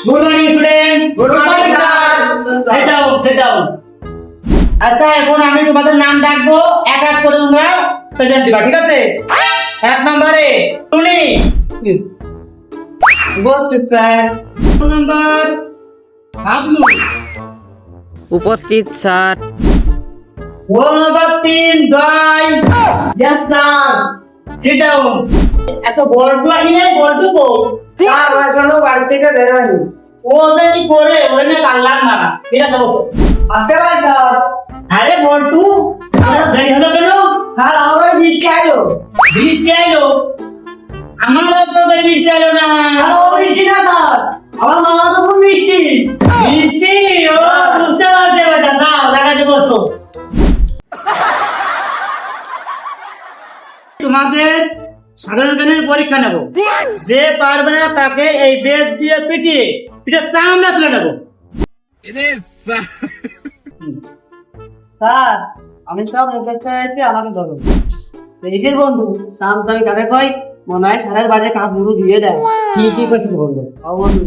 Good morning student. Good morning sir. Sit down. আচ্ছা, এখন আমি তোমাদের নাম ডাকবো, এক এক করে তোমরা প্রেজেন্ট দিবা, ঠিক আছে? 1 নম্বরে টুনি। উপস্থিত স্যার। 2 নম্বর হাবলু। উপস্থিত sir. Roll number 3 Joy. Yes sir. Sit down. এত বলবো আইনে বলবো স্যার এখনো বাড়ি থেকে বের হয়নি। ওদের কি করে ওখানে পারলাম না, ঠিক আছে? আজকে ভাই স্যার। আরে বলটু, তোরা দেরি হলো কেন? স্যার আমার বৃষ্টি আইলো। বৃষ্টি আইলো? আমারও তো বৃষ্টি আইলো না। স্যার ও বৃষ্টি না স্যার, আমার মামা তো খুব বৃষ্টি। বৃষ্টি? ও বুঝতে পারছে বেটা, যাও দেখাতে বসো। তোমাদের সাধারণ জ্ঞানের পরীক্ষা নেব। যে পারবে না তাকে এই বেদ দিয়ে পিটিয়ে চামড়া তুলে নেব। স্যার আমি সব মুখস্থ হয়েছে, আমাকে ধরো। দেশের বন্ধু সাম আমি কাকে কই, মনে হয় সারের বাজে কাপ মুড়ু দিয়ে দেয়। কি করছি বন্ধু? ও বন্ধু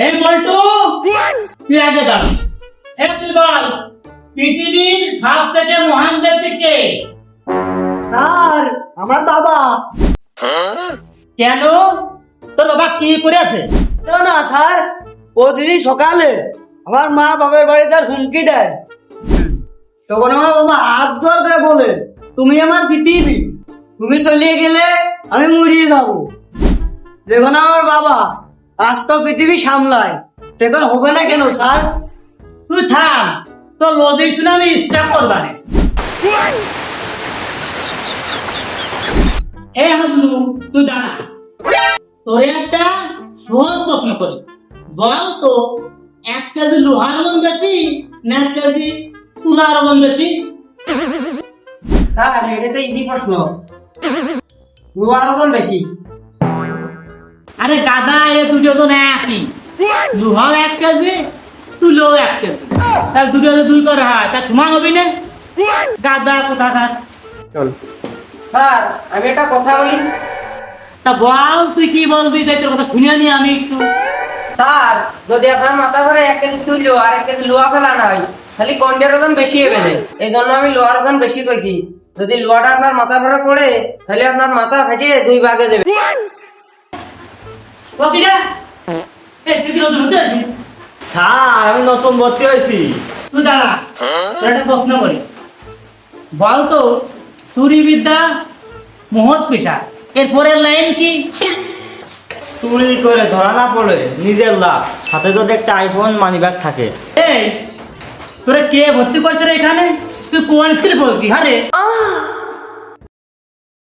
এই বলটু, তুই আগে দাও। তুই বল, পৃথিবীর সব থেকে মহান ব্যক্তি কে? স্যার আমার বাবা। কেন? তোর বাবা কি করে আছে? কেন না স্যার, প্রতিদিন সকালে আমার মা বাবার বাড়ি তার হুমকি দেয়। তখন আমার বাবা হাত জোর করে বলে, তুমি আমার পৃথিবী, তুমি চলিয়ে গেলে আমি মরিয়ে যাবো। যখন আমার বাবা আস্ত পৃথিবী সামলায়, তখন হবে না কেন স্যার? তুই থাম, তোর লজিক শুনে আমি স্টার্ট করবা না। এই হামলু, তুই দাঁড়া। তোর একটা সহজ প্রশ্ন করি, বল তো 1 কেজি লোহার ওজন বেশি না 1 কেজি তুলার ওজন বেশি? স্যার এটা তো ইজি প্রশ্ন, লোহার ওজন বেশি। আরে গাধা, এ দুটো ওজন একই। লোহাও 1 কেজি, তুলাও 1 কেজি, তাহলে দুটো 2 করে হয়, তা সমান হবি না? গাধা কোথাকার। স্যার আমি একটা কথা বলি। তা বল, তুই কি বলবি, তাই তোর কথা শুনে নি আমি একটু। স্যার যদি আপনার মাথা ভরে 1 কেজি তুললো আর 1 কেজি লোহা ফেলানো হয়, খালি কন্ডের ওজন বেশি হবে না। এই জন্য আমি লোহার ওজন বেশি কইছি। যদি লোহাটা আপনার মাথা ভরে পড়ে, তাহলে আপনার মাথা ফেটে 2 ভাগে যাবে। ও কিরা? তুই কি নতুন হতে আছিস? স্যার আমি নতুন ভর্তি হয়েছি। তুই দাঁড়া, তোর একটা প্রশ্ন করি। বল তো, চুরি বিদ্যা মহৎ পেশা, এর পরের লাইন কি? চুরি করে ধরা না পড়ে নিজের লাভ, সাথে যদি একটা আইফোন মানিব্যাগ থাকে। এই তোরা কে ভর্তি করছে রে এখানে? তুই কোন স্কুলে পড়তি? আরে